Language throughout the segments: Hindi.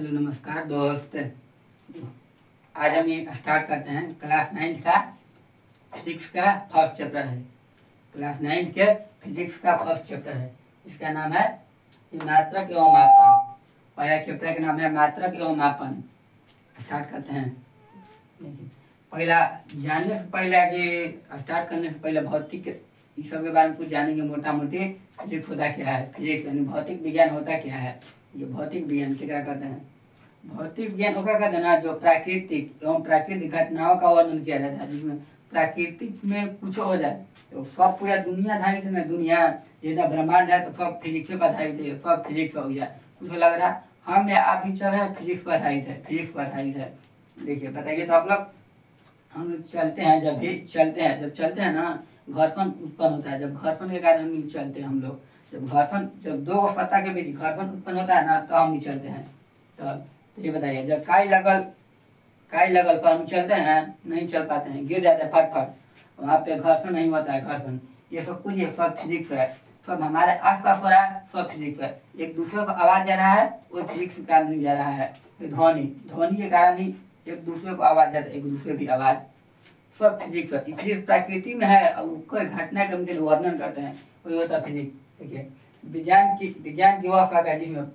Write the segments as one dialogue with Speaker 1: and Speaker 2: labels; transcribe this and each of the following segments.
Speaker 1: हेलो नमस्कार दोस्त। आज हम ये स्टार्ट करते हैं क्लास 9 का फिजिक्स का फर्स्ट चैप्टर है। क्लास 9 के फिजिक्स का फर्स्ट चैप्टर है। इसका नाम है मात्रक एवं मापन। पहला चैप्टर का नाम है मात्रक एवं मापन। स्टार्ट करते हैं। देखिए, पहला जानने से पहले कि स्टार्ट करने से पहले भौतिक इस सब के बारे में कुछ जानेंगे। मोटा मोटी फिजिक्स होता क्या है, फिजिक्स यानी भौतिक विज्ञान होता क्या है। ये भौतिक विज्ञान क्या कहते हैं? भौतिक विज्ञान होगा कहते हैं ना, जो प्राकृतिक एवं प्राकृतिक घटनाओं का वर्णन किया जाता है, जिसमें प्राकृतिक में कुछ हो जाए तो सब पूरा दुनिया आधारित है ना। दुनिया जितना ब्रह्मांड है तो सब फिजिक्स पर आधारित है, सब फिजिक्स हो गया। कुछ लग रहा है हम या आप ही चल रहे हैं, फिजिक्स पर आधारित है, फिजिक्स पर आधारित है। देखिए बताइए तो आप लोग, हम लोग चलते हैं, जब भी चलते हैं, जब चलते हैं ना घर्षण उत्पन्न होता है। जब घर्षण के कारण हम चलते हैं, हम लोग जब घर्षण, जब दो सत्ता के बीच घर्षण उत्पन्न होता है ना तो हम नहीं चलते हैं। तो ये बताइए, जब काई लगल पर हम चलते हैं, नहीं चल पाते हैं, गिर जाते हैं फट। वहाँ पे घर्षण नहीं होता है। घर्षण ये सब कुछ, ये सब फिजिक्स है। सब हमारे आसपास हो रहा है, सब फिजिक्स है। एक दूसरे को आवाज जा रहा है, वो फिजिक्स के कारण नहीं जा रहा है। ध्वनि के कारण ही एक दूसरे को आवाज जाता है, एक दूसरे की आवाज, सब फिजिक्स है। फिजिक्स प्रकृति में है और उसका घटना क्रम के वर्णन करते हैं, वही होता है फिजिक्स। देखिए, विज्ञान की वह शाखा है जिसमें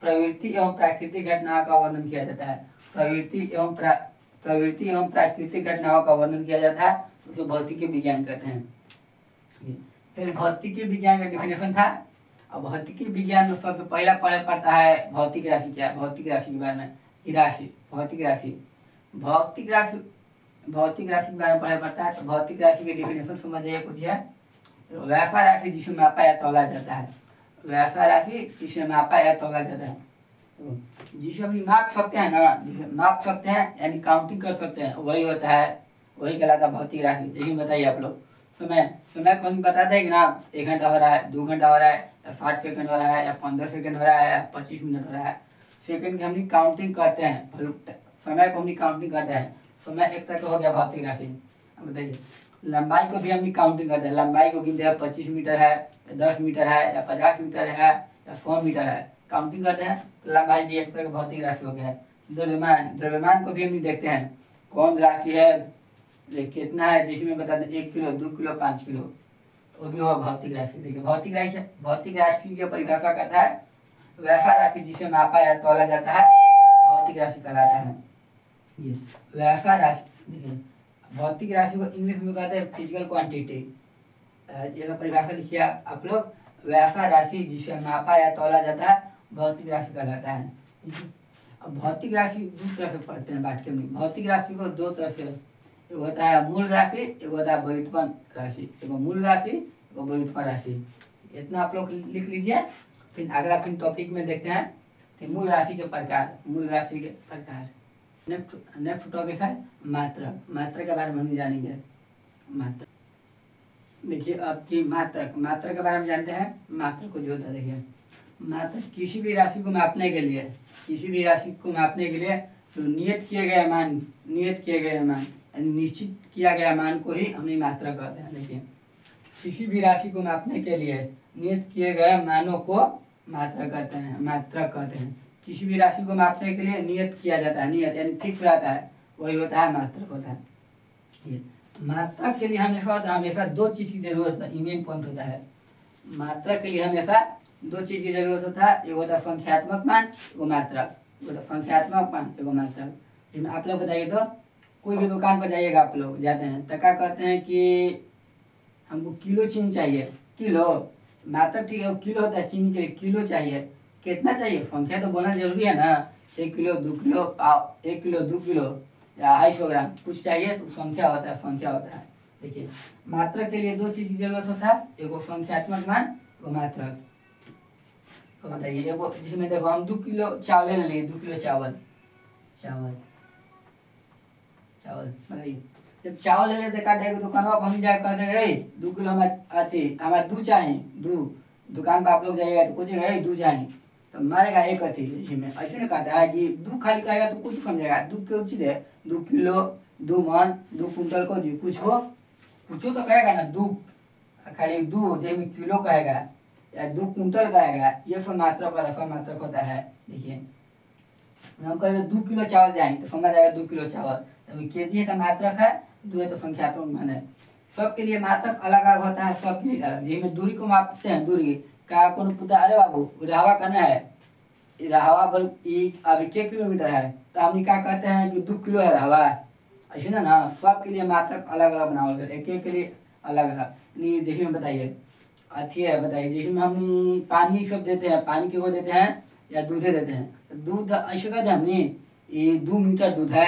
Speaker 1: प्रवृत्ति एवं प्राकृतिक घटनाओं का वर्णन किया जाता है। प्रवृत्ति एवं प्राकृतिक घटनाओं का वर्णन किया जाता है, उसको भौतिकी विज्ञान कहते हैं। पहले भौतिकी विज्ञान का डिफिनेशन था। और भौतिकी विज्ञान में सबसे पहला पढ़ता है भौतिक राशि। क्या है भौतिक राशि के बारे में? राशि, भौतिक राशि के बारे में पढ़ाई पड़ता है। तो भौतिक राशि के डिफिनेशन समझिए कुछ है। तो वैसा राशि जिसे मापा या तौला जाता है, वैसा राशि जिसे मापा या तौला जाता है। तो जिसे हम माप सकते हैं ना, जिसे माप सकते हैं यानी काउंटिंग कर सकते हैं, वही होता है, वही कहलाता है भौतिक राशि। लेकिन बताइए आप लोग, समय को हम बताते हैं कि ना 1 घंटा हो रहा है, 2 घंटा हो रहा है, या 60 सेकंड हो रहा है, या 15 सेकंड हो रहा है, या 25 मिनट हो रहा है। सेकंड की हम काउंटिंग करते हैं, समय को हम काउंटिंग करते हैं। समय एक तरह का हो गया भौतिक राशि। अब बताइए, लंबाई को भी हम काउंटिंग करते हैं। लंबाई को गिनते हैं, 25 मीटर है, या 10 मीटर है, या 50 मीटर है, या 100 मीटर है, काउंटिंग करते हैं। तो लंबाई भी एक तरह का भौतिक राशि हो गया है। द्रव्यमान को भी हम देखते हैं, कौन राशि है, कितना है, जिसमें बताते हैं 1 किलो, 2 किलो, 5 किलो, वो भी होगा भौतिक राशि। देखिए, भौतिक राशि की परिभाषा कहता है वैसा राशि जिसे मापा या तौला जाता है, भौतिक राशि कहलाता है। ये वैसा राशि, देखिए भौतिक राशि को इंग्लिश में कहते हैं फिजिकल क्वांटिटी। ये परिभाषा लिखिए आप लोग, वैसा राशि जिसे मापा या तौला जाता है, भौतिक राशि कहलाता है। अब भौतिक राशि दो तरह से पढ़ते हैं, बांट के भौतिक राशि को दो तरह से, एक होता है मूल राशि, एक होता है व्युत्पन्न राशि। एगो मूल राशि, एगो व्युत्पन्न राशि। इतना आप लोग लिख लीजिए। फिर अगला टॉपिक में देखते हैं कि मूल राशि के प्रकार। नेक्स्ट टॉपिक है मात्रक के बारे में हम जानेंगे। मात्रक, देखिए आपकी मात्रक के बारे में जानते हैं। मात्रक को जो होता है, देखिए मात्रक किसी भी राशि को मापने के लिए, जो नियत किए गए मान यानी निश्चित किया गया मान को ही हम मात्रक कहते हैं। देखिए, किसी भी राशि को मापने के लिए नियत किए गए मानों को मात्रक कहते हैं। किसी भी राशि को मापने के लिए नियत किया जाता है, नियत यानी फिक्स रहता है, वही होता है मात्रक होता है। ये मात्रक के लिए हमेशा दो चीज की जरूरत है, मेन पॉइंट होता है। मात्रक के लिए हमेशा दो चीज की जरूरत होता है, एक होता है संख्यात्मक मान, एगो मात्रक। संख्यात्मक मान, एगो मात्रक। आप लोग बताइए तो, कोई भी दुकान पर जाइएगा, आप लोग जाते हैं तो क्या कहते हैं कि हमको किलो चीनी चाहिए। किलो मात्रक, ठीक है, किलो होता है चीनी के लिए, किलो चाहिए। कितना चाहिए, संख्या तो बोलना जरूरी है ना। 1 किलो, 2 किलो, 1 किलो, 2 किलो या 250 ग्राम कुछ चाहिए तो संख्या होता है। देखिए, मात्रक के लिए दो चीज की जरूरत होता है, एगो संख्यात्मक मान, एगो मात्रक। तो बताइए, एगो जिसमें देखो हम 2 किलो चावल ले लिए, 2 किलो चावल बताइए, जब चावल ले लेते काटे दुकान पर हम जाए कहते 2 किलो हमारा दूध चाहिए। दुकान पर आप लोग जाइएगा तो पूछेगा दूध चाहिए, तो मारेगा एक अथी, इसमें ऐसे नहीं कहता है कि दूध खाली कहेगा तो कुछ समझेगा। दूध के उचित है 2 किलो, 2 मन, 2 कुंटल को जी कुछ तो कहेगा ना। दूध खाली दूध जैसे किलो कहेगा या 2 कुंटल कहेगा, ये सब मात्रक होता है। देखिए, हम कहेंगे 2 किलो चावल जाएंगे तो समझ आएगा 2 किलो चावल। तभी केजी है तो मात्रक है, 2 है तो संख्यात्मक मान है। सबके लिए मात्रक अलग अलग होता है, सबके लिए अलग। ये में दूरी को मापते हैं, दूरी का कौन पूछता है, अरे बाबू रहवा करना है, रहवा बोल अभी के किलोमीटर है तो हम क्या कहते हैं कि 2 किलो है रहवा, ऐसे ना सबके लिए मात्रक अलग अलग बनाओगे, एक एक के लिए अलग अलग। जैसे में बताइए अथी है, बताइए जैसे में हम पानी सब देते हैं, पानी के वो देते हैं या दूधे देते हैं, तो दूध ऐसे कहते हैं हमने ये 2 मीटर दूध है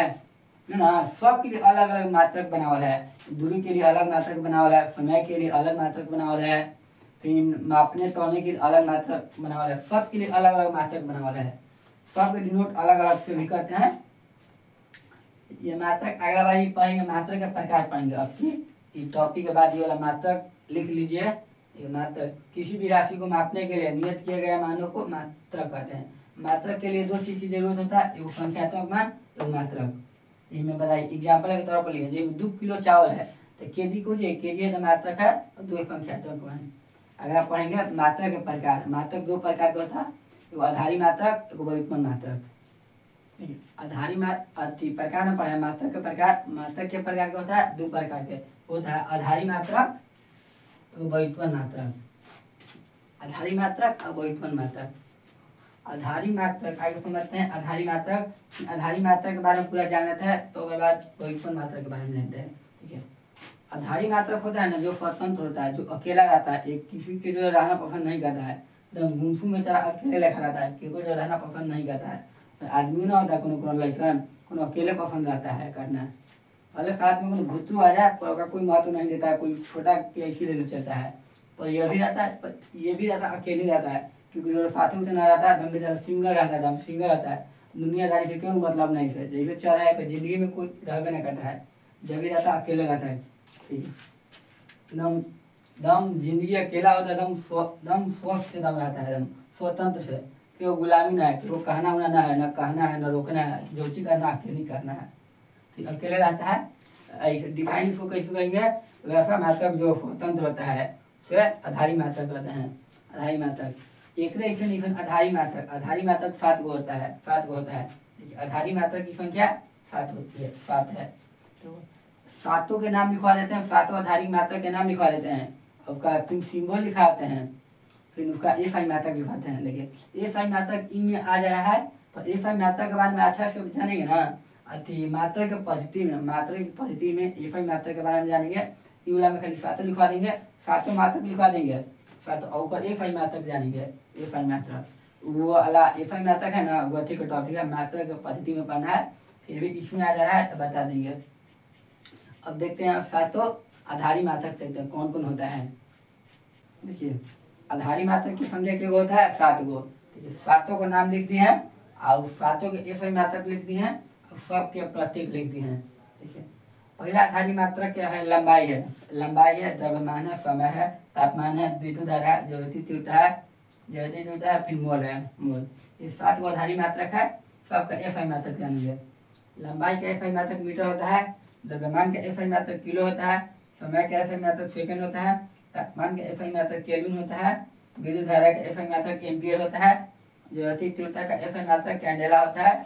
Speaker 1: ना। सबके लिए अलग अलग मात्रक बनावल है, दूरी के लिए अलग मात्रक बनावल है, समय के लिए अलग मात्रक बनावल है, फिर मापने तोलने के लिए अलग मात्रक बनावल है, सबके लिए अलग अलग मात्रक बनावल है। सबके डिनोट अलग अलग से भी करते हैं। ये मात्रक अगला बार पढ़ेंगे, मात्रक के प्रकार पढ़ेंगे। आपकी टॉपिक के बाद ये वाला मात्रक लिख लीजिए। ये मात्रक किसी भी राशि को मापने के लिए नियत किए गए मानों को मात्रक कहते हैं। मात्रक के लिए 2 चीज की जरूरत होता है, एक संख्यात्मक मान, एक मात्रक। इसमें बताइए एग्जाम्पल के तौर पर लिए, जैसे 2 किलो चावल है तो केजी को जो केजी है तो मात्रक है और 2 संख्यात्मक मान। अगर आप पढ़ेंगे मात्रक के प्रकार, मात्रक 2 प्रकार का होता है, एक आधारी मात्रक, एक व्युत्पन्न मात्रक। आधारी मात्रक प्रकार में पढ़े मात्रक के प्रकार, मात्रक के प्रकार का होता है 2 प्रकार के होता है, आधारी मात्रक, व्युत्पन्न मात्रक। आधारी मात्रक और व्युत्पन्न मात्रक। आधारी मात्रक आगे समझते हैं। आधारी मात्रक, आधारी मात्रक के बारे में पूरा जान लेते हैं तो उसके बाद व्युत्पन्न मात्रक के बारे में जानते हैं। ठीक है, आधारी मात्रक होता है ना जो स्वतंत्र होता है, जो अकेला रहता है, एक किसी के जो रहना पसंद नहीं करता है, एकदम गुमसुम में तरह अकेले लेखा रहता है, किसी को जो रहना पसंद नहीं करता है। आदमी ना होता है कोनो लड़कन कोनो अकेले पसंद रहता है करना, भले साथ में कोनो भूतरू आ जाए पर उसका कोई महत्व नहीं देता है, कोई छोटा ऐसी ले चलता है। पर यह भी रहता है, पर ये भी रहता है अकेले रहता है, क्योंकि जो साथी उसे ना रहता है दम बेचारा सिंगल रहता है, दम सिंगल रहता है, दुनियादारी से क्यों मतलब नहीं है, जैसे चल रहा है जिंदगी में कोई रहबे नहीं करता है, जब भी रहता है अकेले रहता है। दम दम जिंदगी अकेला होता है, दम स्वस्थ से दम रहता है, एकदम स्वतंत्र से, क्यों गुलामी ना है, क्यों कहना उना ना है, ना कहना है ना रोकना है, जो चीज करना अकेले करना है, ठीक अकेले रहता है। ऐसे डिफाइन इसको कैसे कहेंगे, वैसा मात्रक जो स्वतंत्र होता है तो आधारी मात्रक कहते हैं। आधारी मात्रक एक आधारी मात्रक, आधारी मात्रक 7 गो होता है, 7 गो होता है। आधारी मात्रक की संख्या 7 होती है, 7 है। तो 7 के नाम लिखवा देते हैं, 7 आधारी मात्रक के नाम लिखवा देते हैं, उसका फिर सिंबल लिखाते हैं, फिर उसका एफआई मात्रक लिखाते हैं। देखिए एफआई मात्रक ई में आ जा रहा है, पर एफआई मात्रक के बारे में अच्छा से जानेंगे ना, अति मात्रक के पद्धति में, मात्रक की पद्धति में एफआई मात्रक के बारे में जानेंगे। ई वाला में खाली 7 लिखवा देंगे, 7 मात्रक लिखवा देंगे, 7 और एफआई मात्रक जानेंगे। एफआई मात्रक वो वाला एफआई मात्रक है ना, वो ठीक टॉपिक है, मात्रक पद्धति में पढ़ना है, फिर भी इसमें आ जा रहा है तो बता देंगे। अब देखते हैं 7 आधारी मात्रक देखते हैं कौन कौन होता है। देखिए आधारी मात्रक की संख्या क्या होता है, 7 गो। ठीक है, 7 को नाम लिख दिए हैं और 7 के एफआई मात्रक लिख दिए हैं और सबके प्रतीक लिख दिए हैं। ठीक है, पहला आधारी मात्रक क्या है, लंबाई है, लंबाई है, द्रव्यमान है, समय है, तापमान है, विद्युत धारा है, ज्योति तीव्रता है, ज्योति तीव्रता है, फिर मोल है, मोल। ये 7 गो आधारी मात्रक है, सबका एफआई मात्रक जानिए। लंबाई का एफआई मात्रक मीटर होता है, द्रव्यमान का एफआई मात्रक किलो होता है, समय का एफआई मात्रक सेकंड होता है, तापमान का एफआई मात्रक केल्विन होता है, विद्युत धारा का एफआई मात्रक एम्पियर होता है, ज्योति तीव्रता का एफआई मात्रक कैंडेला होता है,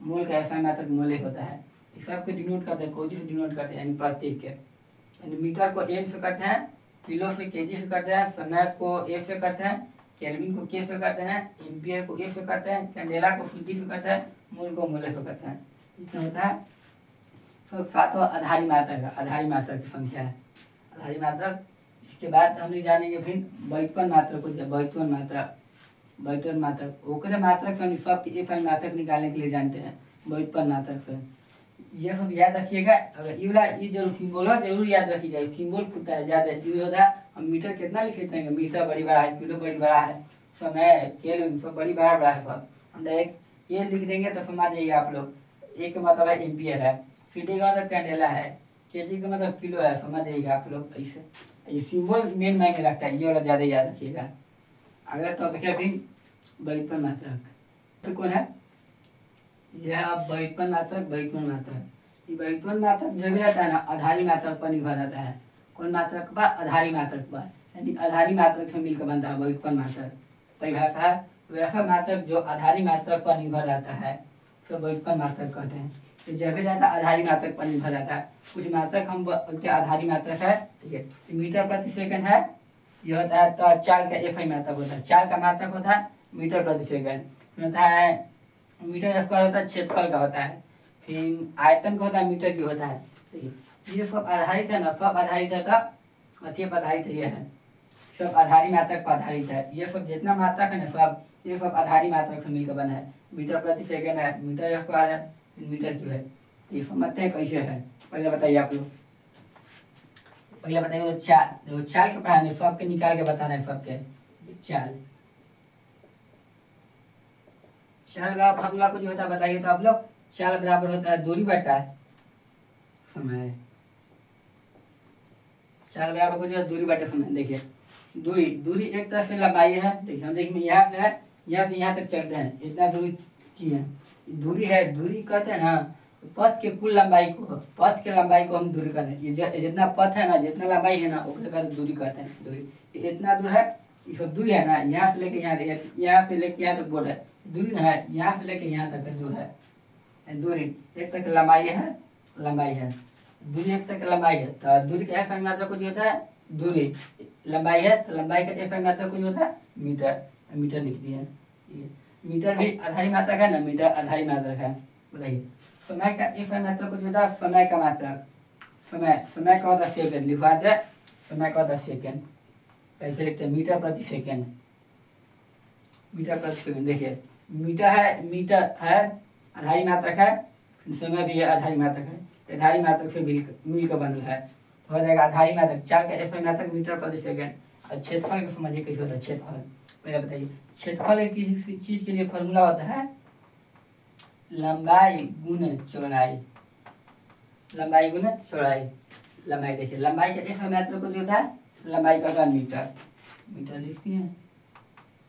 Speaker 1: मोल का एफआई मात्रक मोल होता है। सबको डिनोट करते हैं, कोजी से डिनोट करते हैं, यानी प्रतीक के। यानी मीटर को एम से करते हैं, किलो से केजी से करते हैं, समय को ए से करते हैं, केल्विन को के से करते हैं, एम्पियर को ए से करते हैं, कैंडेला को शुद्धि से करते हैं, मोल को मोले से करते हैं। इतना होता है। तो 7 आधारी मात्रक है, आधारी मात्रक की संख्या है, आधारी मात्रक। इसके बाद हम लोग जानेंगे फिर व्युत्पन्न मात्रक को, व्युत्पन्न मात्रक, व्युत्पन्न मात्रक ओकरे मात्रक से हम सब एफआई मात्रक निकालने के लिए जानते हैं, व्युत्पन्न मात्रक से। ये सब याद रखिएगा, अगर ये वाला ये जरूर सिंबल हो जरूर याद रखिएगा, सिंबल पूछता है ज्यादा यूज होता है। हम मीटर कितना लिख लेते हैं, मीटर बड़ी बड़ा है, किलो बड़ी बड़ा है, समय केल्विन सब बड़ी बड़ा है, सब हम डायरेक्ट ये लिख देंगे तो समझ जाइए आप लोग। एक मतलब है एम्पियर है, सीटी का मतलब कैंडेला है, केजी का मतलब किलो है, समझ जाइएगा आप लोग। ऐसे ये सिंबल मेन मायने रखता है, ये वाला ज्यादा याद रखिएगा। अगला टॉपिक है फिर व्युत्पन्न मात्रक। तो कौन है यह व्युत्पन्न मात्रक, व्युत्पन्न मात्रक। ये व्युत्पन्न मात्रक जब रहता है ना आधारी मात्रक पर निर्भर रहता है। कौन मात्रक पर, आधारी मात्रक पर, यानी आधारी मात्रक से मिलकर बनता है व्युत्पन्न मात्रक। परिभाषा है वैसा मात्रक जो आधारी मात्रक पर निर्भर रहता है, सब व्युत्पन्न मात्रक कहते हैं। तो जब भी रहता है आधारी मात्रक पर निर्भर रहता है। कुछ मात्रक हम बोलते हैं आधारी मात्रक है, ठीक है, मीटर प्रति सेकंड है, ये होता है तो चाल का एफ आई मात्रक होता है, चाल का मात्रक होता है मीटर प्रति सेकंड होता है, मीटर स्क्वायर होता है क्षेत्रफल का होता है, फिर आयतन का होता है मीटर की होता है, ठीक है। ये सब आधारित है ना, सब आधारित है तो अति पर आधारित ये है, सब आधारी मात्रक पर आधारित है। ये सब जितना मात्रक है ना सब ये सब आधारी मात्रक से मिलकर बना है। मीटर प्रति सेकंड है, मीटर स्क्वायर है, मीटर क्यूब है। ये समझते हैं कैसे है, पहले बताइए आप लोग, पहले बताइए चाल, चाल के पढ़ाने सबके निकाल के बताना है सबके। चाल चाल का फॉर्मूला कुछ होता है बताइए तो आप लोग। चाल बराबर होता है दूरी बटा समय। चाल बराबर कुछ होता है दूरी बटे समय। देखिए दूरी, दूरी एक तरह से लंबाई है, देखिए हम देखिए यहाँ पे है, यहाँ से यहाँ तक चलते हैं, इतना दूरी की है, दूरी है। दूरी कहते हैं ना पथ के कुल लंबाई को, पथ के लंबाई को हम दूरी कहते हैं। ये जितना पथ है ना, जितना लंबाई है ना उसको कहते दूरी कहते हैं। दूरी इतना दूर है, ये सब दूरी है ना, यहाँ से लेके यहाँ, यहाँ से लेके यहाँ तक बोल है दूरी ना है, यहाँ से लेके यहाँ तक दूर है। दूरी एक तक लंबाई है, लंबाई है, दूरी एक तक लंबाई है। तो दूरी का एफ मात्रा कुछ होता है, दूरी लंबाई है तो लंबाई का एफ मात्रा कुछ होता है मीटर, मीटर लिख दिए। मीटर भी आधारी मात्रक है ना, मीटर आधारी मात्रक है। बताइए समय का एफ मात्रा कुछ होता है समय का मात्रक, समय, समय का होता है सेकंड, लिखवा दे समय का होता है सेकंड। कैसे लिखते हैं, मीटर प्रति सेकंड, मीटर प्रति सेकंड। देखिए मीटर है, मीटर है आधारी मात्रक है, समय भी है आधारी मात्रक है, आधारी मात्रक से मिलकर बनल है, हो जाएगा आधारी मात्रक। चाल का एफ मात्रक मीटर प्रति सेकंड। और क्षेत्रफल को समझिए कैसे होता है क्षेत्रफल, पहले बताइए। क्षेत्रफल किसी चीज के लिए फॉर्मूला होता है लंबाई गुने चौड़ाई, लंबाई गुने चौड़ाई। लंबाई देखिए लंबाई का एफ मात्रक को जो होता है लंबाई का होता है मीटर, मीटर लिखती हैं,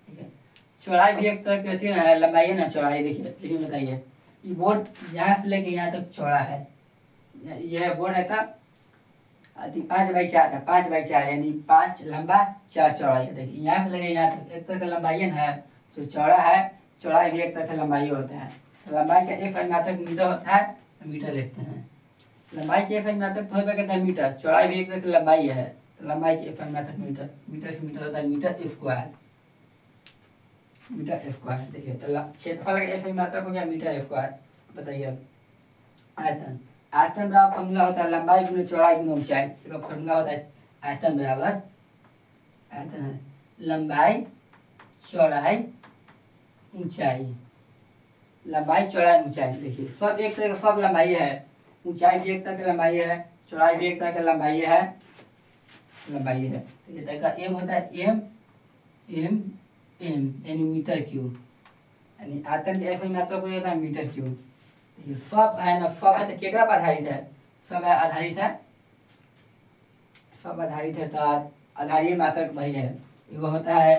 Speaker 1: ठीक है। चौड़ाई भी एक तरह की होती है ना, लंबाई है ना चौड़ाई। देखिए देखिए बताइए ये बोर्ड यहाँ से लेके यहाँ तक चौड़ा है, यह बोर्ड है तब 5x4 है, 5x4 यानी 5 लंबा 4 चौड़ा है। देखिए यहाँ से लेके यहाँ तक एक तरह का लंबाई है जो चौड़ा है, चौड़ाई भी एक तरह का लंबाई होता है। तो लंबाई का एफ मात्रक मीटर होता है तो मीटर लिखते हैं। लंबाई के एफ मात्रक तो होता है मीटर, चौड़ाई भी एक तरह की लंबाई है तो लंबाई के एफ मात्रक मीटर, मीटर से मीटर होता है मीटर स्क्वायर, मीटर स्क्वायर। देखिए तो क्षेत्रफल का एफ मात्रक हो गया मीटर स्क्वायर। बताइए अब आयतन, आयतन बराबर फॉर्मूला होता है लंबाई गुने चौड़ाई गुने ऊंचाई। इसका फॉर्मूला होता है आयतन बराबर, आयतन है लंबाई चौड़ाई ऊंचाई, लंबाई चौड़ाई ऊंचाई। देखिए सब एक तरह का, सब लंबाई है, ऊंचाई भी एक तरह की लंबाई है, चौड़ाई भी एक तरह की लंबाई है, लंबाई है। तो ये का एम होता है एम, एम एम यानी मीटर क्यूब, यानी आयतन के एफ मात्रक को होता है मीटर क्यूब। ये सब है ना, सब है तो केकरा पर आधारित है, सब है आधारित है, सब आधारित है। तो आधारीय मात्रक वही है। वो होता है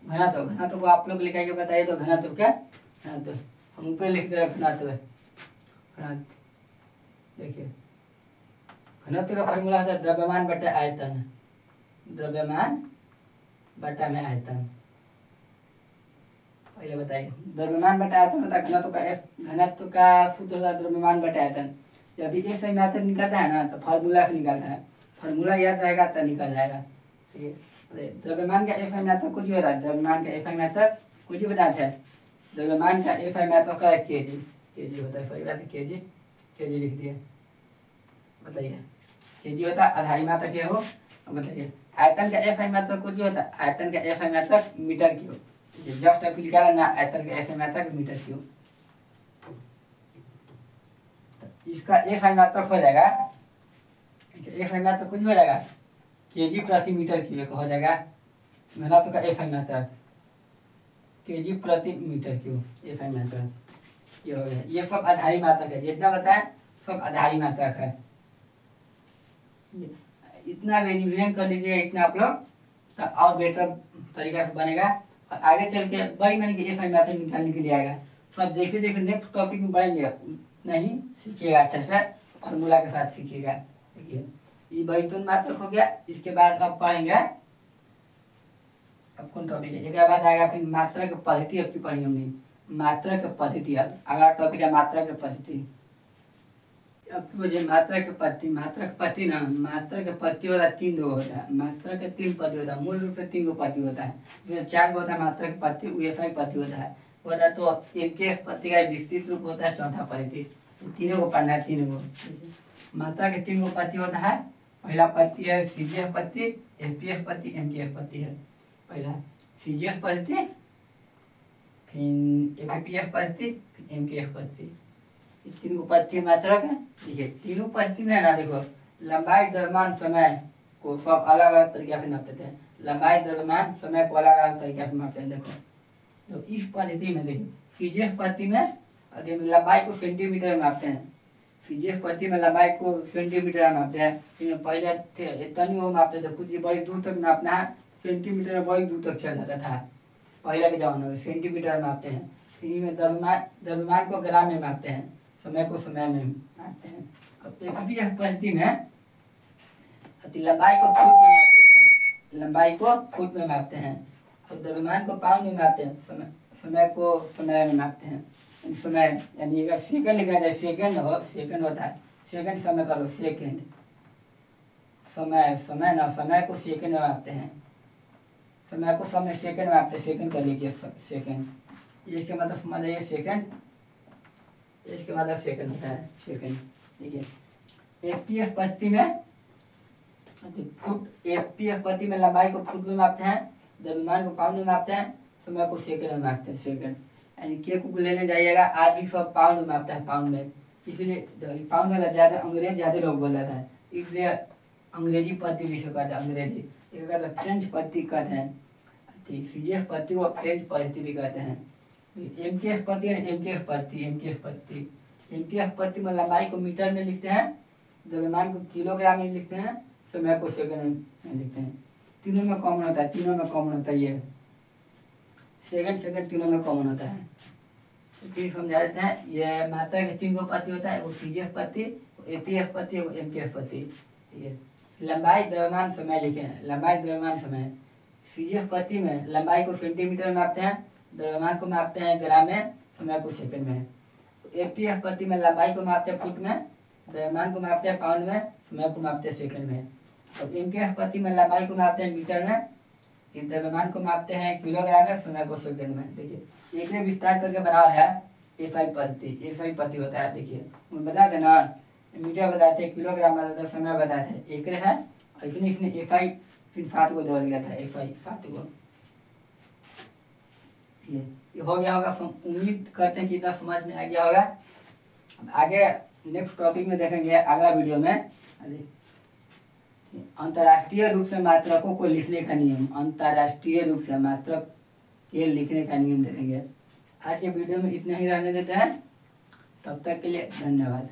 Speaker 1: घनत्व, घनत्व को आप लोग लिखा के बताइए तो घनत्व क्या, घनत्व हम ऊपर लिख दे रहे घनत्व, घनत्व। देखिए घनत्व का फॉर्मूला होता है द्रव्यमान बटा आयतन, द्रव्यमान बटा में आयतन। पहले बताइए द्रव्यमान बटा आयतन होता है घनत्व का एफ, घनत्व का सूत्र होता है द्रव्यमान बटा आयतन। जब भी एफ मात्रक निकलता है ना तो फार्मूला से निकलता है, फार्मूला याद रहेगा तो निकल जाएगा। ठीक है, द्रव्यमान का एफ मात्रक कुछ हो रहा है, द्रव्यमान का एफ मात्रक कुछ ही बताते हैं, द्रव्यमान का एफ मात्रक का केजी, केजी होता है, सही बात है केजी, केजी लिख दिए। बताइए केजी होता है आधारी मात्रक ये हो। बताइए आयतन का एफ मात्रक कुछ होता है, आयतन का एफ मात्रक मीटर क्यूब, जस्ट अभी निकाला ना आयतन का एफ मात्रक मीटर क्यूब। इसका एफ मात्रक हो जाएगा, एफ मात्रक कुछ हो जाएगा केजी प्रति मीटर क्यूब हो जाएगा, घनत्व का एफ मात्रक केजी प्रति मीटर क्यूब, एफ मात्रक ये हो गया। ये सब आधारी मात्रक है, जितना बताएं सब आधारी मात्रक है। इतना रिवीजन कर लीजिएगा, इतना आप लोग तो और बेटर तरीका से बनेगा और आगे चल के बड़ी मैंने कि एफ मात्रक निकालने के लिए आएगा। सब देखिए देखिए नेक्स्ट टॉपिक में बढ़ेंगे, नहीं सीखिएगा अच्छे से, फॉर्मूला के साथ सीखिएगा। देखिए ये व्युत्पन्न मात्रक हो गया, इसके बाद अब पढ़ेंगे, अब कौन टॉपिक है, एक बाद आएगा फिर मात्रक पद्धति, अब की पढ़ेंगे हमने मात्रक पद्धति। अगला टॉपिक है मात्रक पद्धति। अब मुझे मात्रक पद्धति, मात्रक पद्धति ना, मात्रक पद्धति होता है 3 गो होता है, मात्रक के 3 पद्धति होता है, मूल रूप से 3 गो पद्धति होता है। जो 4 गो होता है मात्रक पद्धति, यूएफआई पद्धति होता है। तो इनके पद्धति का विस्तृत रूप होता है चौथा पद्धति। तीनों को पढ़ना है, तीनों को। मात्रा के 3 गो पद्धति होता है। पहला पद्धति है सीजीएफ पद्धति, एफपीएफ पद्धति, एमकेएफ पद्धति है। पहला सीजीएफ पद्धति, फिर एफपीएफ पद्धति, फिर एमकेएफ पद्धति। 3 गो पद्धति मात्रक है। देखिए तीनों पद्धति में है ना, देखो लंबाई, द्रव्यमान, समय को सब अलग अलग तरीके से नापते हैं। लंबाई, द्रव्यमान, समय को अलग अलग तरीके से नापते हैं। देखो तो इस पद्धति में देखिए सीजीएफ पद्धति में लंबाई को सेंटीमीटर में मापते हैं। सीजीएफ पद्धति में लंबाई को सेंटीमीटर में मापते हैं। पहले इतना नहीं वो मापते थे, कुछ बड़ी दूर तक नापना है, सेंटीमीटर में बड़ी दूर तक चल जाता था पहले के जमाने में। सेंटीमीटर में मापते हैं। फिर में द्रव्यमान को ग्राम में मापते हैं, समय को समय में मापते हैं। अब एफपीएफ पद्धति में लंबाई को फुट में मापते हैं, लंबाई को फुट में मापते हैं। और द्रव्यमान को पाउंड में मापते हैं, समय को समय में मापते हैं। समय यानी अगर सेकंड लिखा जाए, सेकंड होता है, सेकंड समय का लो, सेकंड समय ना, समय को सेकंड में मापते हैं, समय को समय सेकंड में मापते हैं। सेकंड कर लीजिए, सेकंड। इसके मतलब समझिए सेकंड, इसके मतलब सेकंड होता है, सेकंड। देखिए एफपीएफ पद्धति में फुट, एफपीएफ पद्धति में लंबाई को फुट में मापते हैं, द्रव्यमान को पाउंड में मापते हैं, समय को सेकंड में मापते हैं, सेकंड। यानी के को लेने जाइएगा, आज भी सब पाउंड में मापता है, पाउंड में। इसलिए पाउंड वाला ज़्यादा अंग्रेज ज़्यादा लोग बोल रहा है, इसलिए अंग्रेजी पद्धति भी कहते हैं, अंग्रेजी एक कहते हैं फ्रेंच पद्धति कहते हैं। सीजीएफ पद्धति को फ्रेंच पद्धति भी कहते हैं। एमकेएफ पद्धति है, एमकेएफ पद्धति, एमकेएफ पद्धति। एमकेएफ पद्धति में लंबाई को मीटर में लिखते हैं, द्रव्यमान को किलोग्राम में लिखते हैं, समय को सेकंड में लिखते हैं। तीनों में कॉमन होता है, तीनों में कॉमन होता है, ये सेकंड तीनों में कॉमन होता है। फिर समझा देते हैं। ये मात्रा के 3 गो पद्धति होता है, वो सीजीएफ पद्धति, एपीएफ पद्धति, वो एमकेएफ पद्धति। ठीक है, लंबाई, द्रव्यमान, समय लिखे हैं, लंबाई, द्रव्यमान, समय। सीजीएफ पद्धति में लंबाई को सेंटीमीटर में मापते हैं, द्रव्यमान को मापते हैं ग्राम में, समय को सेकंड में। एपीएफ पद्धति में लंबाई को मापते हैं फुट में, द्रव्यमान को मापते हैं पाउंड में, समय को मापते हैं सेकंड में। और एमकेएफ पद्धति में लंबाई को मापते हैं मीटर में, द्रव्यमान को मापते हैं किलोग्राम में, समय को सेकंड में। देखिए एक ने विस्तार करके बना है एफआई पद्धति, एफआई पद्धति होता है। देखिए बता देना, मीटर बताते हैं, किलोग्राम बताते हैं, समय बताते हैं, एक है। और इसने एफआई फिर 7 को जोड़ दिया था, एफआई 7 को। ये हो गया होगा, उम्मीद करते हैं कि इतना समझ में आ गया होगा। आगे नेक्स्ट टॉपिक में देखेंगे अगला वीडियो में, अंतर्राष्ट्रीय रूप से मात्रकों को लिखने का नियम, अंतर्राष्ट्रीय रूप से मात्रक के लिखने का नियम देखेंगे। आज के वीडियो में इतना ही रहने देते हैं, तब तक के लिए धन्यवाद।